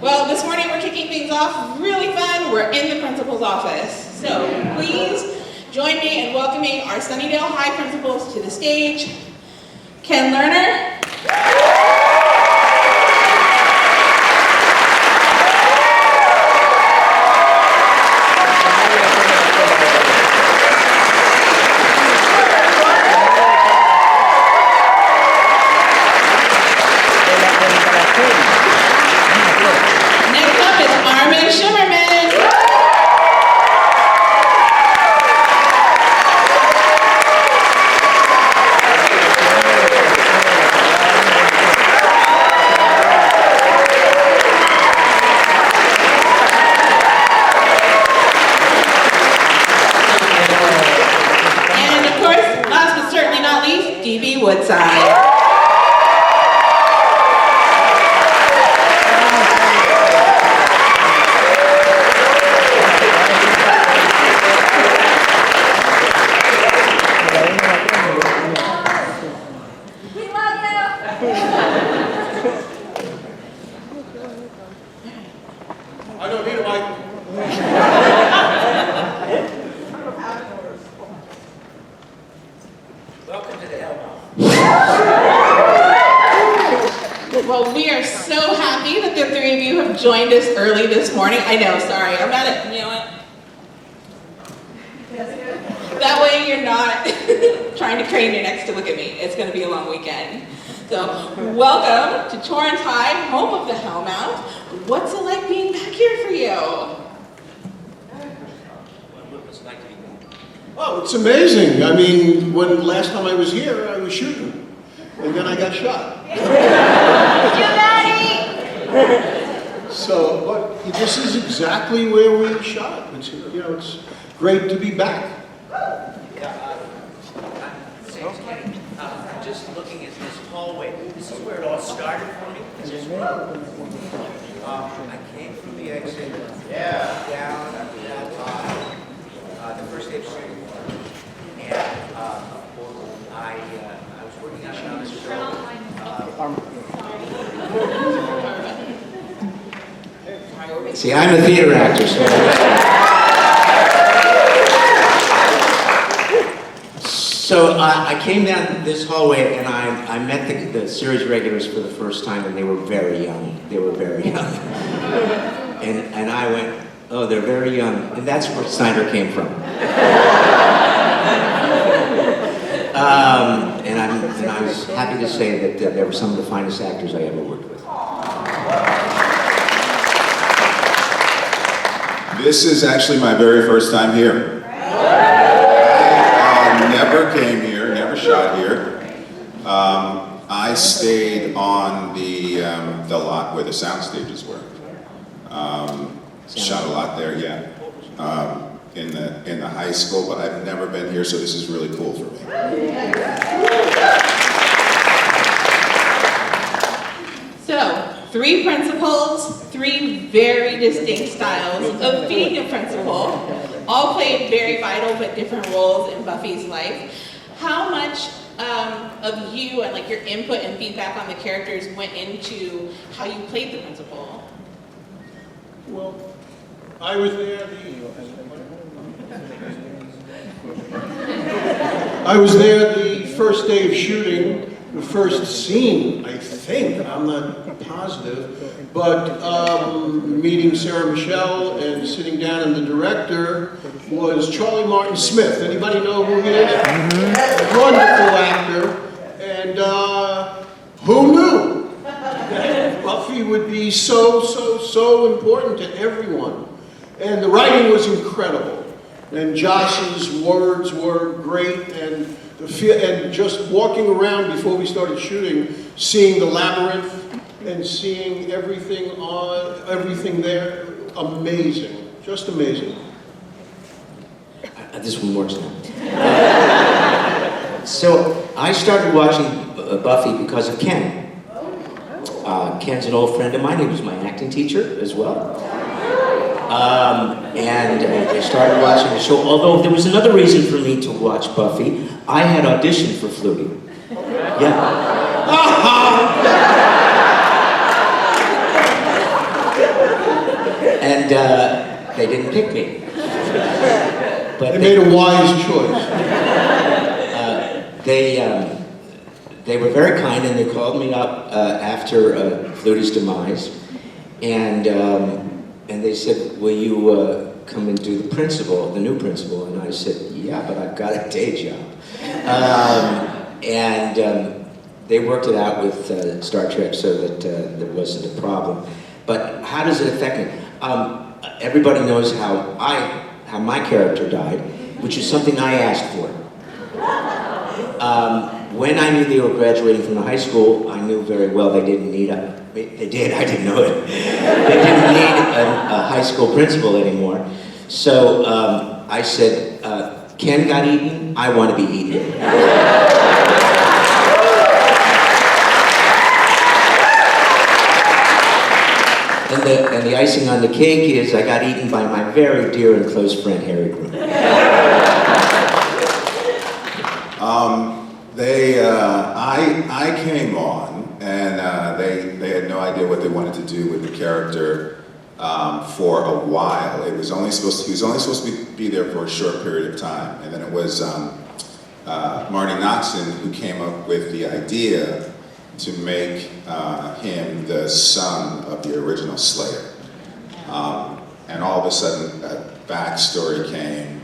Well, this morning we're kicking things off really fun. We're in the principal's office. So please join me in welcoming our Sunnydale High principals to the stage. Ken Lerner. Next up is Armin Shimerman. And of course, last but certainly not least, D.B. Woodside. I don't need a mic. Welcome to the Hellmouth. Well, we are so happy that the three of you have joined us early this morning. I know, sorry, I'm not at, you know what? That way you're not trying to crane your necks to look at me. It's going to be a long weekend. So, welcome to Torrance High, home of the Hellmouth. What's it like being back here for you? What's it like to be back? Oh, it's amazing. I mean, when last time I was here, I was shooting, and then I got shot. So, but this is exactly where we shot. It's, you know, it's great to be back. Just looking at this hallway, this is where it all started for me. I came from the exit, down the first day of shooting, and I was working on another show. See, I'm a theater actor, So I came down this hallway and I met the series regulars for the first time, and they were very young. They were very young. and I went, oh, they're very young. And that's where Snyder came from. And I was happy to say that they were some of the finest actors I ever worked with. This is actually my very first time here. Never came here, never shot here. I stayed on the lot where the sound stages were. Shot a lot there, yeah. In the high school, but I've never been here, so this is really cool for me. So, three principals, three very distinct styles of being a principal, all played very vital but different roles in Buffy's life. How much of you and like your input and feedback on the characters went into how you played the principal? Well, I was there the first day of shooting, the first scene, I think, I'm not positive, but meeting Sarah Michelle and sitting down and the director was Charlie Martin Smith. Anybody know who he is? Wonderful actor. And who knew that Buffy would be so important to everyone? And the writing was incredible. And Josh's words were great, and just walking around before we started shooting, seeing the labyrinth and seeing everything there, amazing, just amazing. This one works now. So I started watching Buffy because of Ken. Ken's an old friend of mine. He was my acting teacher as well. And I started watching the show, although there was another reason for me to watch Buffy. I had auditioned for Flutie. Yeah. And they didn't pick me. But They made a wise choice. They were very kind, and they called me up after Flutie's demise, and they said, "Will you come and do the principal, the new principal?" And I said, "Yeah, but I've got a day job." They worked it out with Star Trek so that there wasn't a problem. But how does it affect me? Everybody knows how my character died, which is something I asked for. When I knew they were graduating from the high school, I knew very well they didn't need they did, I didn't know it. They didn't need a high school principal anymore. So I said, Ken got eaten, I want to be eaten. And the icing on the cake is I got eaten by my very dear and close friend, Harry Groom. I came on, and they had no idea what they wanted to do with the character for a while. He was only supposed to be there for a short period of time, and then it was Marty Noxon who came up with the idea to make him the son of the original Slayer. And all of a sudden, that backstory came,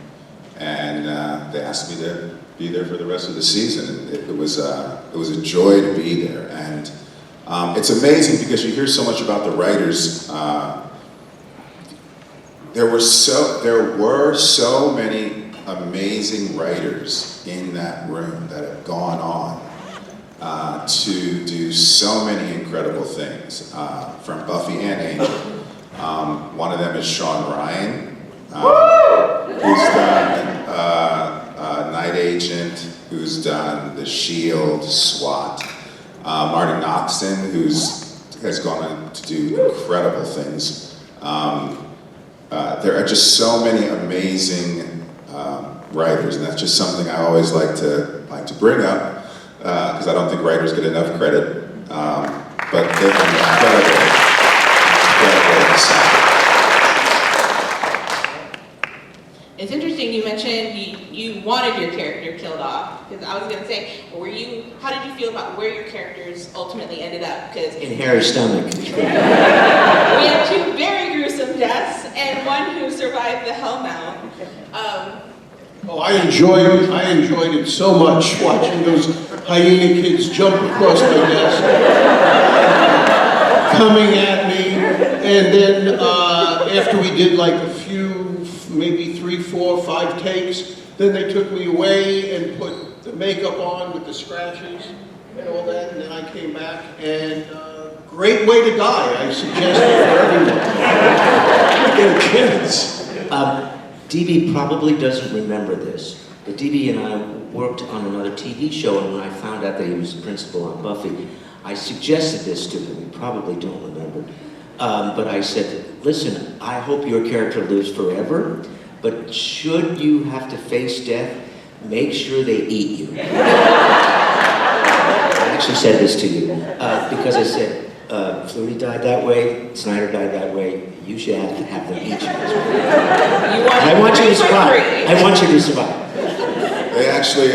and they asked me to be there for the rest of the season. And it was a joy to be there. And it's amazing because you hear so much about the writers. There were so many amazing writers in that room that have gone on to do so many incredible things, from Buffy and Angel. One of them is Sean Ryan, who's done Night Agent, who's done The Shield, SWAT. Marty Noxon, has gone on to do incredible things. There are just so many amazing writers, and that's just something I always like to bring up. Because I don't think writers get enough credit, but they've been incredible. It's interesting you mentioned you wanted your character killed off, because I was going to say, how did you feel about where your characters ultimately ended up? Because In Harry's stomach. we had two very gruesome deaths and one who survived the Hellmouth. Oh, I enjoyed it so much, watching those hyena kids jump across my desk, coming at me, and then after we did like a few, maybe 3, 4, 5 takes, then they took me away and put the makeup on with the scratches and all that, and then I came back, and great way to die, I suggest it for everyone. Get a chance. D.B. probably doesn't remember this, but D.B. and I worked on another TV show, and when I found out that he was the principal on Buffy, I suggested this to him. He probably don't remember. But I said, listen, I hope your character lives forever, but should you have to face death, make sure they eat you. I actually said this to you, because I said, Flutie died that way, Snyder died that way, you should have to have them eat you. I want you to survive. I want you to survive. They actually,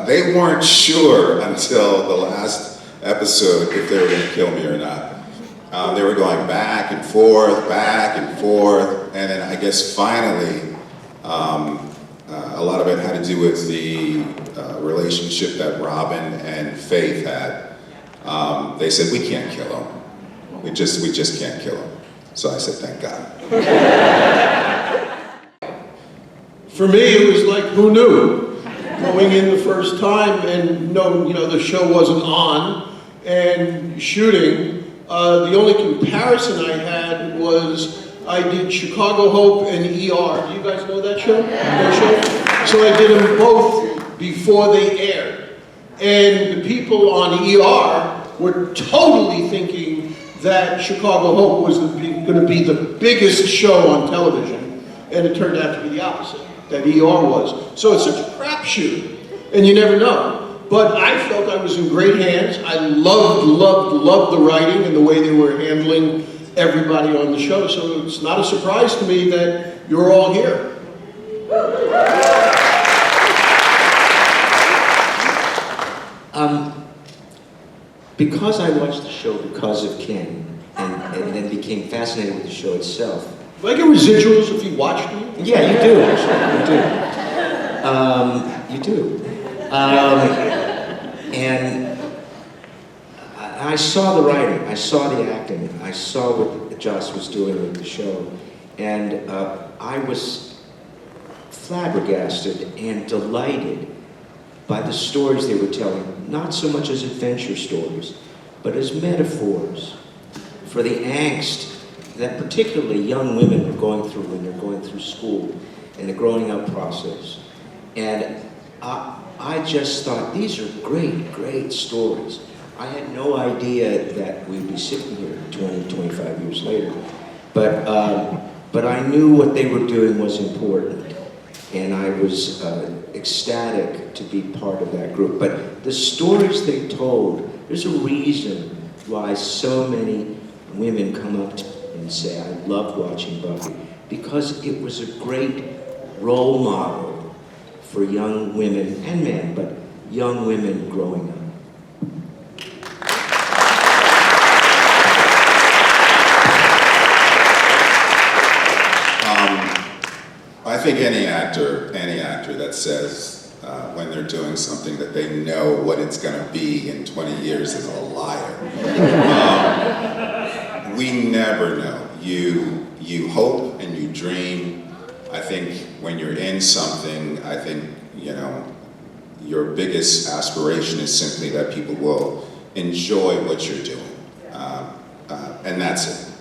they weren't sure until the last episode if they were going to kill me or not. They were going back and forth, and then I guess finally, a lot of it had to do with the relationship that Robin and Faith had. They said, we can't kill him. We just can't kill him. So I said, thank God. For me, it was like, who knew? Going in the first time and the show wasn't on and shooting. The only comparison I had was I did Chicago Hope and ER. Do you guys know that show? So I did them both before they aired. And the people on ER were totally thinking that Chicago Hope was going to be the biggest show on television, and it turned out to be the opposite, that ER was. So it's such a crapshoot, and you never know. But I felt I was in great hands. I loved the writing and the way they were handling everybody on the show, so it's not a surprise to me that you're all here. Because I watched the show because of Ken, and then became fascinated with the show itself. Do I get residuals if you watched me? Yeah, you do, actually, you do. You do. And I saw the writing, I saw the acting, I saw what Joss was doing with the show, and I was flabbergasted and delighted by the stories they were telling, not so much as adventure stories, but as metaphors for the angst that particularly young women are going through when they're going through school and the growing up process. And I just thought, these are great, great stories. I had no idea that we'd be sitting here 20, 25 years later. But I knew what they were doing was important. And I was ecstatic to be part of that group. But the stories they told, there's a reason why so many women come up to me and say, I loved watching Buffy, because it was a great role model for young women and men, but young women growing up. I think any actor that says when they're doing something that they know what it's going to be in 20 years is a liar. We never know. You hope and you dream. I think when you're in something, I think, your biggest aspiration is simply that people will enjoy what you're doing. And that's it.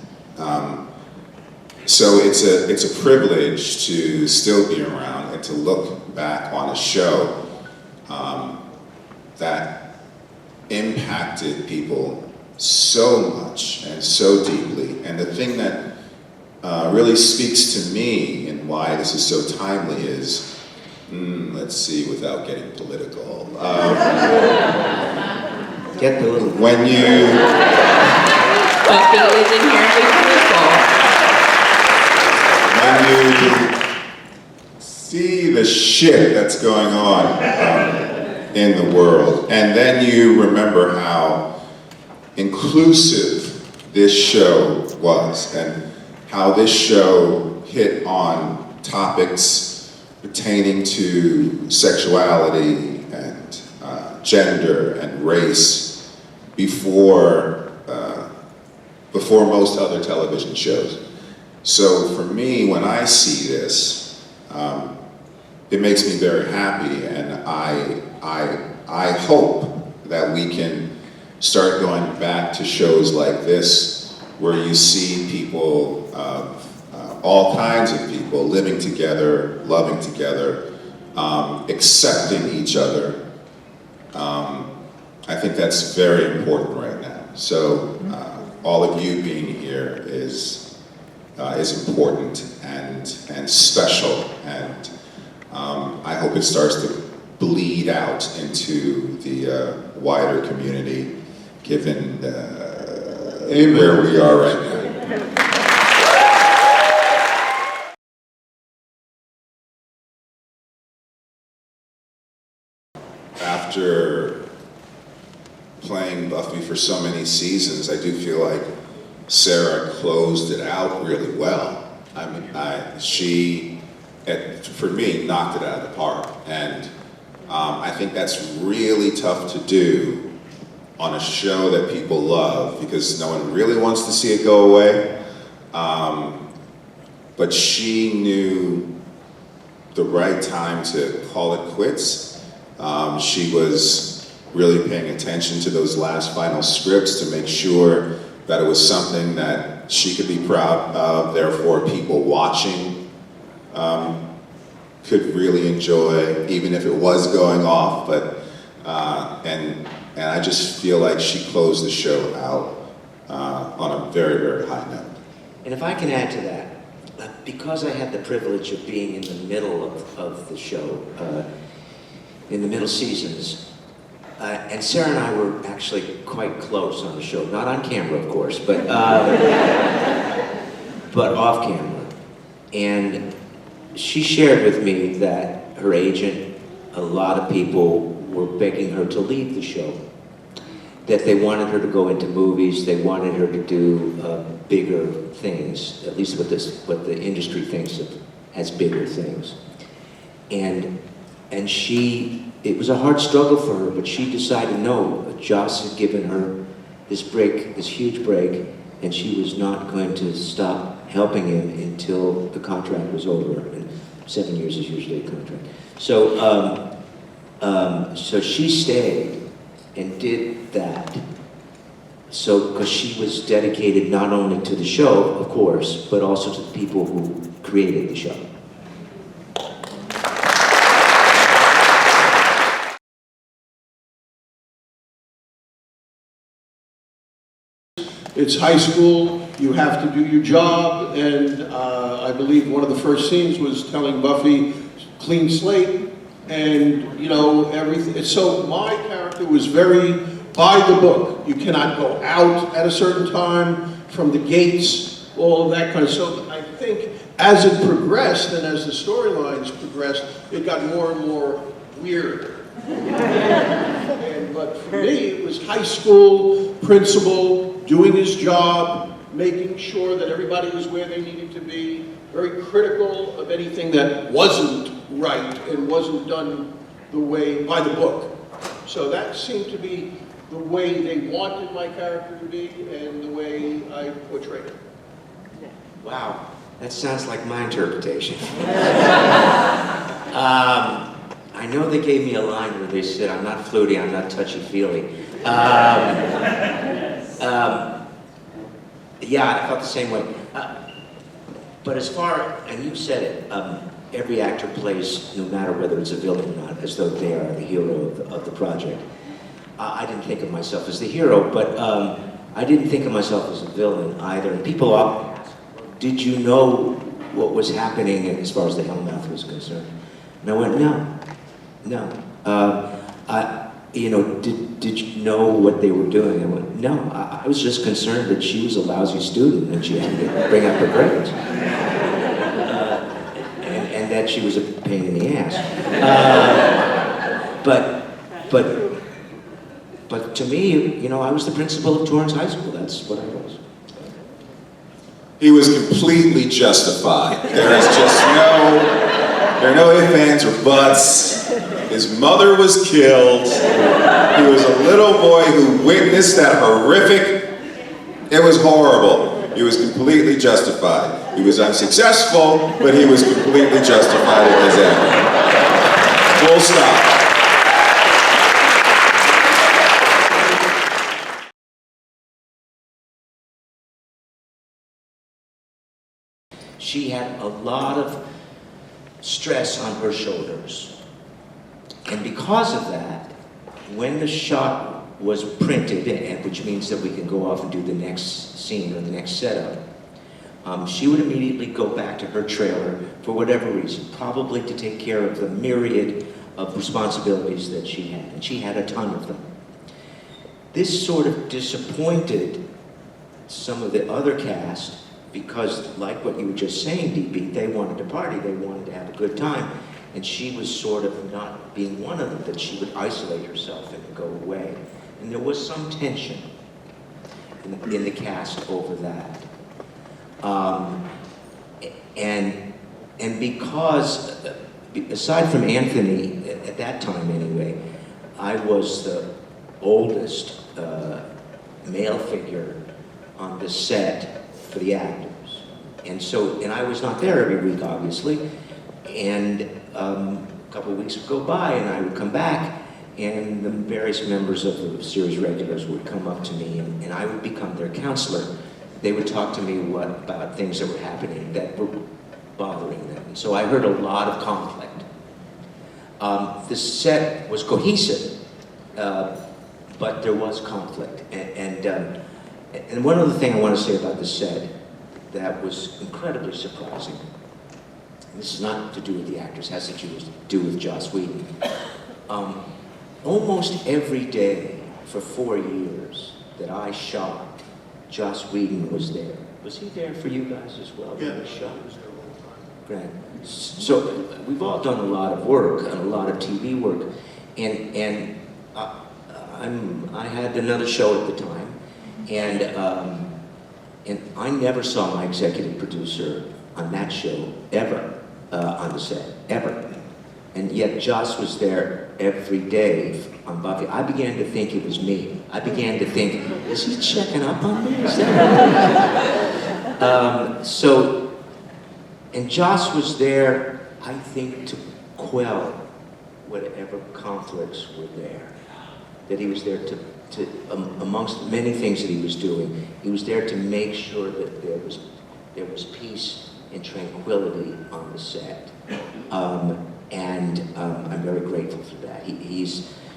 So it's a privilege to still be around and to look back on a show that impacted people so much and so deeply. And the thing that really speaks to me and why this is so timely is, let's see, without getting political. Get the little... When you... Buffy is inherently political. When you see the shit that's going on in the world, and then you remember how inclusive this show was, and how this show hit on topics pertaining to sexuality and gender and race before most other television shows. So for me, when I see this, it makes me very happy, and I hope that we can start going back to shows like this, where you see people, all kinds of people living together, loving together, accepting each other. I think that's very important right now. So all of you being here is important and special, and I hope it starts to bleed out into the wider community, given where we are right now. After playing Buffy for so many seasons, I do feel like Sarah closed it out really well. I mean, she, for me, knocked it out of the park. And I think that's really tough to do on a show that people love, because no one really wants to see it go away. But she knew the right time to call it quits. She was really paying attention to those last final scripts to make sure that it was something that she could be proud of, therefore people watching could really enjoy, even if it was going off. But and I just feel like she closed the show out on a very, very high note. And if I can add to that, because I had the privilege of being in the middle of the show, in the middle seasons, and Sarah and I were actually quite close on the show. Not on camera, of course, but off camera. And she shared with me that her agent, a lot of people were begging her to leave the show. That they wanted her to go into movies, they wanted her to do bigger things, at least what the industry thinks of as bigger things. And it was a hard struggle for her, but she decided no, Joss had given her this break, this huge break, and she was not going to stop helping him until the contract was over. And 7 years is usually a contract. So, so she stayed and did that. So, because she was dedicated not only to the show, of course, but also to the people who created the show. It's high school, you have to do your job, and I believe one of the first scenes was telling Buffy, clean slate, and you know, everything. So my character was very by the book. You cannot go out at a certain time, from the gates, all of that kind of stuff. So I think as it progressed and as the storylines progressed, it got more and more weird. But for me, it was high school, principal, doing his job, making sure that everybody was where they needed to be, very critical of anything that wasn't right and wasn't done the way, by the book. So that seemed to be the way they wanted my character to be and the way I portrayed it. Wow, that sounds like my interpretation. I know they gave me a line where they said, I'm not fluty, I'm not touchy-feely. Yeah, I felt the same way. But as far, and you said it, every actor plays, no matter whether it's a villain or not, as though they are the hero of the project. I didn't think of myself as the hero, but I didn't think of myself as a villain either. And people often ask, did you know what was happening as far as the Hellmouth was concerned? And I went, no. You know, did you know what they were doing? I went, no. I was just concerned that she was a lousy student and she had to bring up her grades. And that she was a pain in the ass. But to me, you know, I was the principal of Torrance High School. That's what I was. He was completely justified. There are no ifs, ands, or buts. His mother was killed. He was a little boy who witnessed that horrific. It was horrible. He was completely justified. He was unsuccessful, but he was completely justified in his end. Full stop. She had a lot of stress on her shoulders. And because of that, when the shot was printed, which means that we can go off and do the next scene or the next setup, she would immediately go back to her trailer for whatever reason, probably to take care of the myriad of responsibilities that she had, and she had a ton of them. This sort of disappointed some of the other cast because, like what you were just saying, D.B., they wanted to party, they wanted to have a good time. And she was sort of not being one of them, that she would isolate herself and go away. And there was some tension in the cast over that. And because, aside from Anthony, at that time anyway, I was the oldest male figure on the set for the actors. And I was not there every week, obviously. And a couple of weeks would go by and I would come back and the various members of the series regulars would come up to me and I would become their counselor. They would talk to me about things that were happening that were bothering them. And so I heard a lot of conflict. The set was cohesive, but there was conflict. And one other thing I want to say about the set that was incredibly surprising. This is not to do with the actors, it has to do with Joss Whedon. almost every day for 4 years that I shot, Joss Whedon was there. Was he there for you guys as well? Yeah. The shot? Great. So we've all done a lot of work and a lot of TV work, and I had another show at the time, and I never saw my executive producer on that show ever on the set, ever. And yet Joss was there every day on Buffy. I began to think it was me. I began to think, is he checking up on me? Is that and Joss was there, I think, to quell whatever conflicts were there. That he was there to amongst many things that he was doing, he was there to make sure that there was peace and tranquility on the set. And I'm very grateful for that. He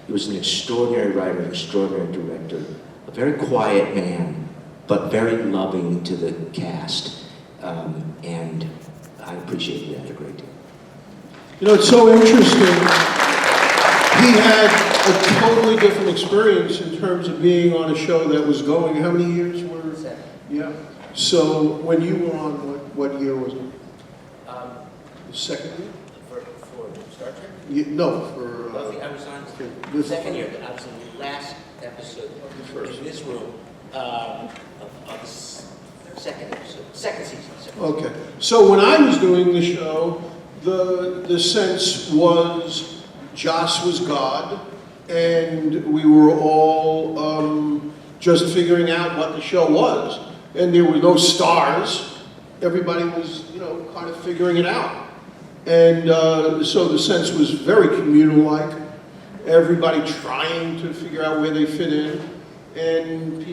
was an extraordinary writer, an extraordinary director, a very quiet man, but very loving to the cast. And I appreciated that a great deal. You know, it's so interesting. He had a totally different experience in terms of being on a show that was going, how many years were? 7. Yeah. So when you were on, what year was it? The second year? For Star Trek? No, for... Buffy, I was on the second year, but I was in the last episode in this room of the second episode, second season. Okay. So when I was doing the show, the sense was Joss was God, and we were all just figuring out what the show was. And there were no stars. Everybody was, kind of figuring it out. And so the sense was very communal-like. Everybody trying to figure out where they fit in. And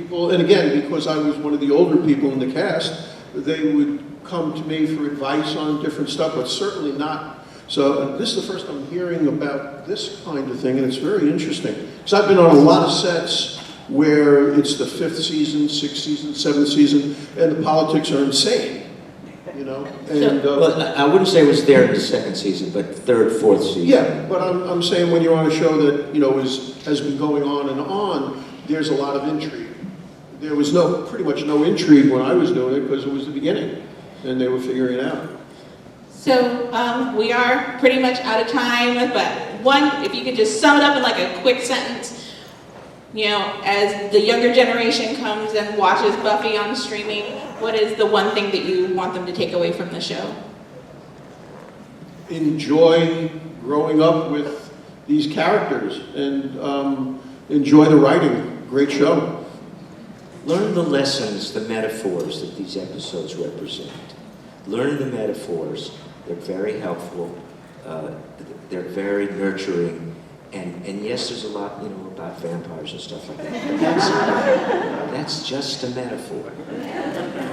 again, because I was one of the older people in the cast, they would come to me for advice on different stuff, but certainly not. So this is the first I'm hearing about this kind of thing, and it's very interesting. Because I've been on a lot of sets where it's the 5th season, 6th season, 7th season, and the politics are insane. And well, I wouldn't say it was there in the second season, but 3rd, 4th season. yeah, but I'm saying when you're on a show that has been going on, there's a lot of intrigue. There was pretty much no intrigue when I was doing it because it was the beginning, and they were figuring it out. So we are pretty much out of time, but if you could just sum it up in like a quick sentence, as the younger generation comes and watches Buffy on streaming, what is the one thing that you want them to take away from the show? Enjoy growing up with these characters and enjoy the writing. Great show. Learn the lessons, the metaphors that these episodes represent. Learn the metaphors. They're very helpful. They're very nurturing. And yes, there's a lot, about vampires and stuff like that. But that's just a metaphor.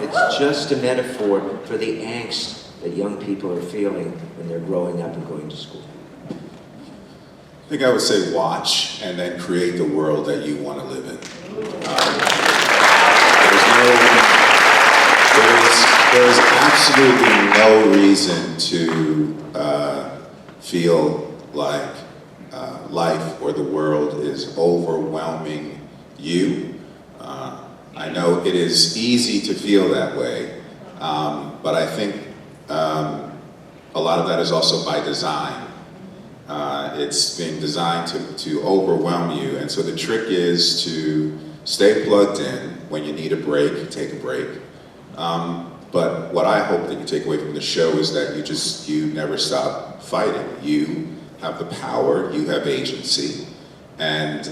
It's just a metaphor for the angst that young people are feeling when they're growing up and going to school. I think I would say watch and then create the world that you want to live in. There's absolutely no reason to feel like life or the world is overwhelming you. I know it is easy to feel that way, but I think a lot of that is also by design. It's been designed to overwhelm you, and so the trick is to stay plugged in. When you need a break, take a break. But what I hope that you take away from the show is that you never stop fighting. You have the power, you have agency, and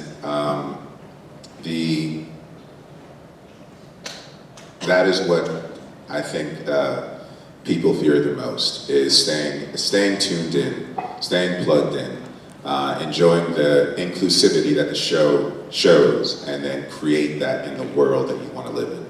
that is what I think people fear the most, is staying tuned in, staying plugged in, enjoying the inclusivity that the show shows, and then create that in the world that you want to live in.